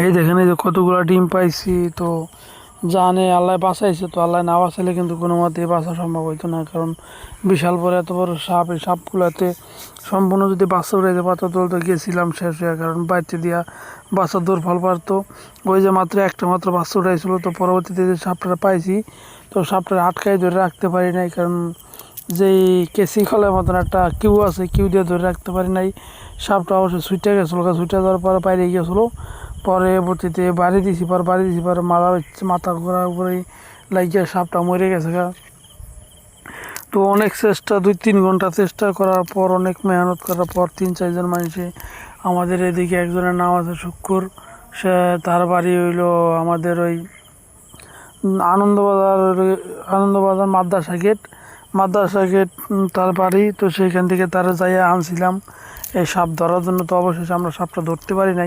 এই দেখেন এই যে কতগুলো ডিম পাইছি। তো জানে আল্লাহ বাঁচাইছে, তো আল্লাহ না বাঁচাইলে কিন্তু কোনো মতে বাঁচা সম্ভব হইতো না, কারণ বিশাল বড় এত বড় সাপ, এই সাপগুলোতে সম্পূর্ণ যদি বাচ্চা উড়াইতে পারতো তাহলে তো গেছিলাম শেষ হয়ে, কারণ বাড়িতে দিয়া বাচ্চা দৌড় ফল পারতো। ওই যে মাত্র একটা মাত্র বাচ্চা উঠাইছিল, তো পরবর্তীতে যে সাপটা পাইছি, তো সাপটা আটকাই ধরে রাখতে পারি নাই, কারণ যেই কেসি খোলার মতন একটা কিউ আছে, কিউ দিয়ে ধরে রাখতে পারি নাই। সাপটা অবশ্যই ছুটে গেছিলো, ছুটে যাওয়ার পরে বাইরে গিয়েছিলো। পরবর্তীতে বাড়ি দিছি, পরে মাথা ঘোরা উপরেই লাগিয়ে সাপটা মরে গেছে গা। তো অনেক চেষ্টা, 2-3 ঘন্টা চেষ্টা করার পর, অনেক মেহনত করার পর 3-4 জন মানুষে, আমাদের এদিকে একজনের নাম আছে শুক্কুর, সে তার বাড়ি হইলো আমাদের ওই আনন্দবাজার, মাদ্রাসা গেট তার বাড়ি। তো সেইখান থেকে তারা যাইয়া আনছিলাম এই সাপ ধরার জন্য। তো অবশেষে আমরা সাপটা ধরতে পারি নাই।